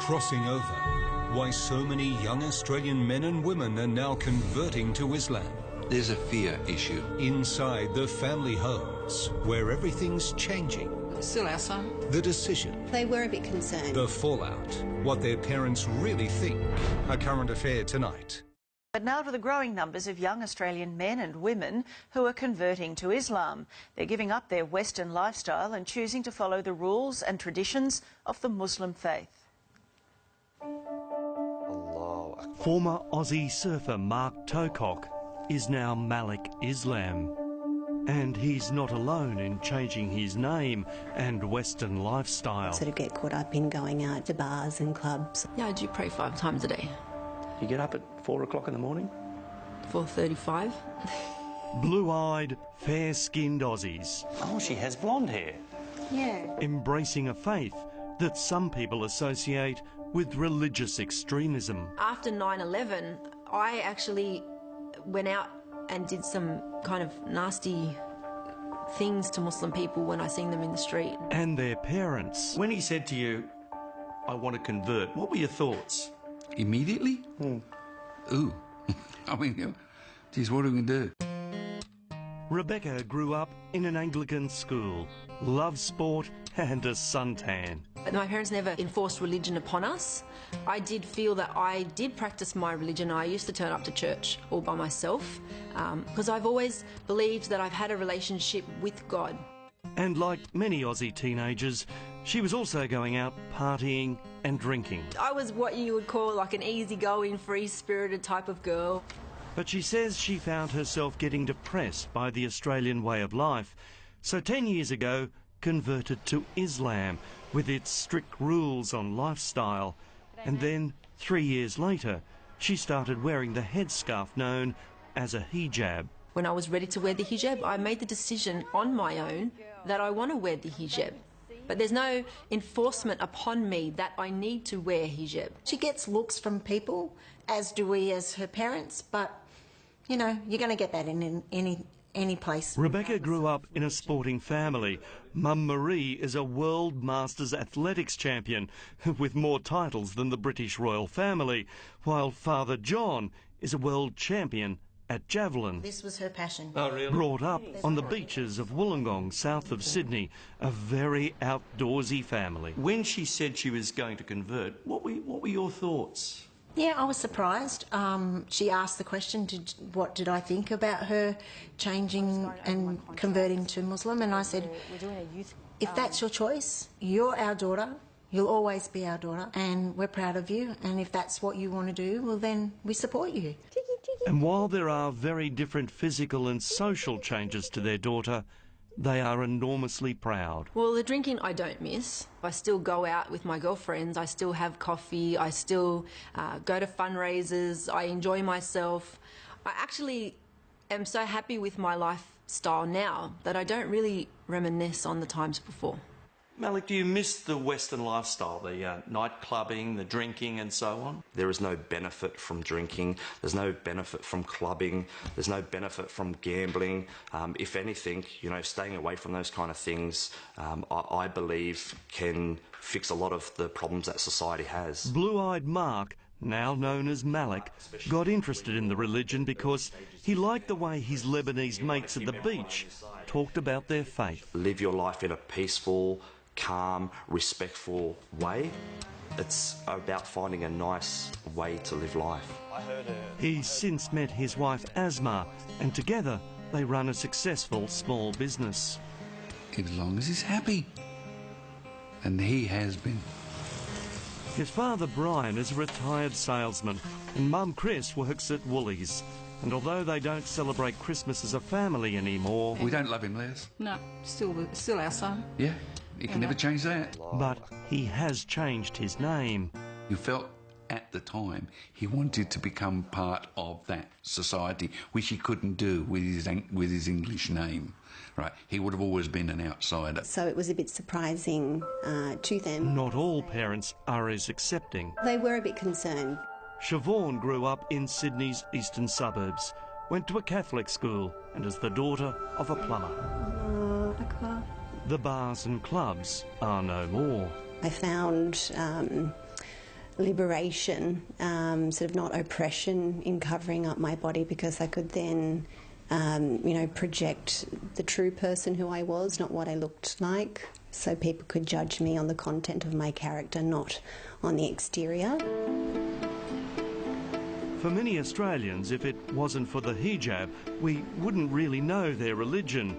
Crossing over. Why so many young Australian men and women are now converting to Islam. There's a fear issue. Inside the family homes, where everything's changing. Still our son. The decision. They were a bit concerned. The fallout. What their parents really think. A current affair tonight. But now to the growing numbers of young Australian men and women who are converting to Islam. They're giving up their Western lifestyle and choosing to follow the rules and traditions of the Muslim faith. Former Aussie surfer Mark Tocock is now Malik Islam. And he's not alone in changing his name and Western lifestyle. Sort of get caught up in going out to bars and clubs. Yeah, I do pray 5 times a day. You get up at 4 o'clock in the morning? 4:35. Blue-eyed, fair-skinned Aussies. Oh, she has blonde hair. Yeah. Embracing a faith that some people associate with religious extremism. After 9/11, I actually went out and did some kind of nasty things to Muslim people when I seen them in the street. And their parents. When he said to you, I want to convert, what were your thoughts? Immediately? Ooh. I mean, geez, what are we going to do? Rebecca grew up in an Anglican school, loved sport and a suntan. But my parents never enforced religion upon us. I did feel that I did practice my religion. I used to turn up to church all by myself because I've always believed that I've had a relationship with God. And like many Aussie teenagers, she was also going out partying and drinking. I was what you would call like an easygoing, free-spirited type of girl. But she says she found herself getting depressed by the Australian way of life. So 10 years ago, converted to Islam with its strict rules on lifestyle. And then 3 years later, she started wearing the headscarf known as a hijab. When I was ready to wear the hijab, I made the decision on my own that I want to wear the hijab. But there's no enforcement upon me that I need to wear hijab. She gets looks from people, as do we as her parents, but, you know, you're going to get that in any place. Rebecca grew up in a sporting family. Mum Marie is a World Masters Athletics champion with more titles than the British royal family, while Father John is a world champion at javelin. This was her passion. Oh, really? Brought up on the beaches of Wollongong, south of Sydney, a very outdoorsy family. When she said she was going to convert, what were your thoughts? Yeah, I was surprised. She asked the question, what did I think about her changing and converting to Muslim? And I said, if that's your choice, you're our daughter. You'll always be our daughter, and we're proud of you. And if that's what you want to do, well, then we support you. And while there are very different physical and social changes to their daughter, they are enormously proud. Well, the drinking I don't miss. I still go out with my girlfriends. I still have coffee. I still go to fundraisers. I enjoy myself. I actually am so happy with my lifestyle now that I don't really reminisce on the times before. Malik, do you miss the Western lifestyle, the night clubbing, the drinking and so on? There is no benefit from drinking, there's no benefit from clubbing, there's no benefit from gambling. If anything, you know, staying away from those kind of things, I believe can fix a lot of the problems that society has. Blue-eyed Mark, now known as Malik, got interested in the religion because he liked the way his Lebanese mates at the beach talked about their faith. Live your life in a peaceful, calm, respectful way. It's about finding a nice way to live life. He's since met his wife Asma, and together they run a successful small business. As long as he's happy. And he has been. His father Brian is a retired salesman, and Mum Chris works at Woolies. And although they don't celebrate Christmas as a family anymore... We don't love him, Les. No, still our son. Yeah, he can never change that. But he has changed his name. He felt at the time he wanted to become part of that society, which he couldn't do with his English name. Right, he would have always been an outsider. So it was a bit surprising to them. Not all parents are as accepting. They were a bit concerned. Siobhan grew up in Sydney's eastern suburbs, went to a Catholic school, and is the daughter of a plumber. The bars and clubs are no more. I found liberation, sort of not oppression in covering up my body, because I could then, project the true person who I was, not what I looked like. So people could judge me on the content of my character, not on the exterior. For many Australians, if it wasn't for the hijab, we wouldn't really know their religion.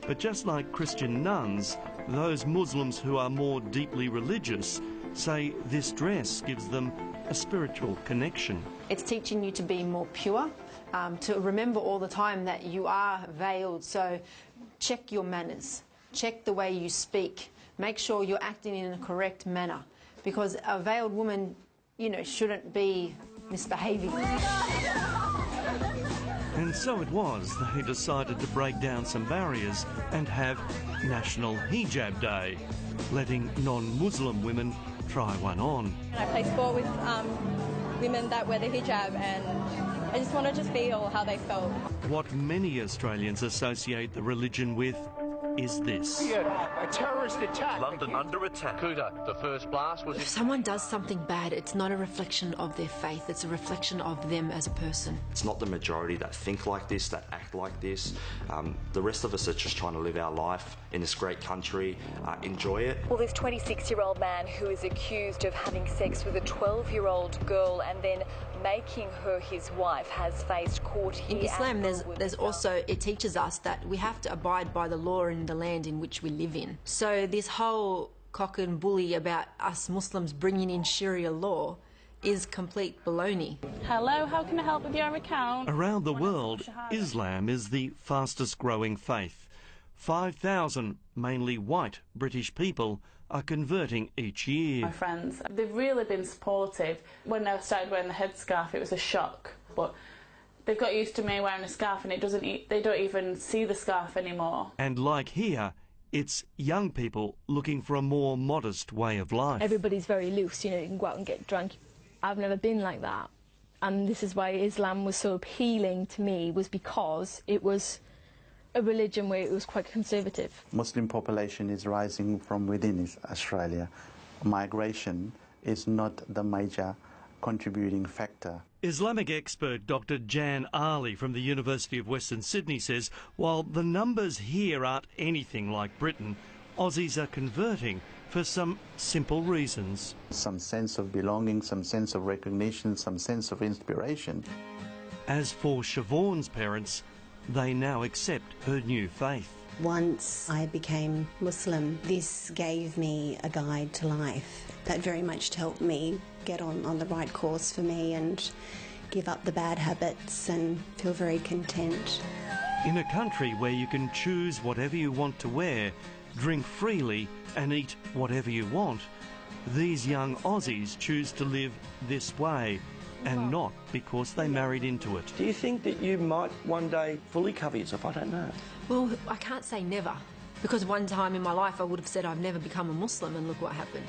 But just like Christian nuns, those Muslims who are more deeply religious say this dress gives them a spiritual connection. It's teaching you to be more pure, to remember all the time that you are veiled. So check your manners, check the way you speak, make sure you're acting in a correct manner, because a veiled woman, shouldn't be misbehaving. And so it was they decided to break down some barriers and have National Hijab Day, letting non-Muslim women try one on. I play sport with women that wear the hijab, and I just wanted to feel how they felt. What many Australians associate the religion with is this. A terrorist attack. London under attack. Kuta, the first blast was... If someone does something bad, it's not a reflection of their faith, it's a reflection of them as a person. It's not the majority that think like this, that act like this. The rest of us are just trying to live our life in this great country, enjoy it. Well, this 26-year-old man who is accused of having sex with a 12-year-old girl and then making her his wife has faced court here. In Islam, there's also, it teaches us that we have to abide by the law in the land in which we live in. So this whole cock and bully about us Muslims bringing in Sharia law is complete baloney. Hello, how can I help with your account? Around the world, Islam is the fastest growing faith. 5,000, mainly white British people, are converting each year. My friends, they've really been supportive. When I started wearing the headscarf, it was a shock, but they've got used to me wearing a scarf, and they don't even see the scarf anymore. And like here, it's young people looking for a more modest way of life. Everybody's very loose, you can go out and get drunk. I've never been like that, and this is why Islam was so appealing to me, was because it was a religion where it was quite conservative. Muslim population is rising from within Australia. Migration is not the major contributing factor. Islamic expert Dr. Jan Ali from the University of Western Sydney says while the numbers here aren't anything like Britain, Aussies are converting for some simple reasons. Some sense of belonging, some sense of recognition, some sense of inspiration. As for Siobhan's parents, they now accept her new faith. Once I became Muslim, this gave me a guide to life that very much helped me get on the right course for me and give up the bad habits and feel very content. In a country where you can choose whatever you want to wear, drink freely and eat whatever you want, these young Aussies choose to live this way, and not because they married into it. Do you think that you might one day fully cover yourself? I don't know. Well, I can't say never, because one time in my life I would have said I've never become a Muslim, and look what happened.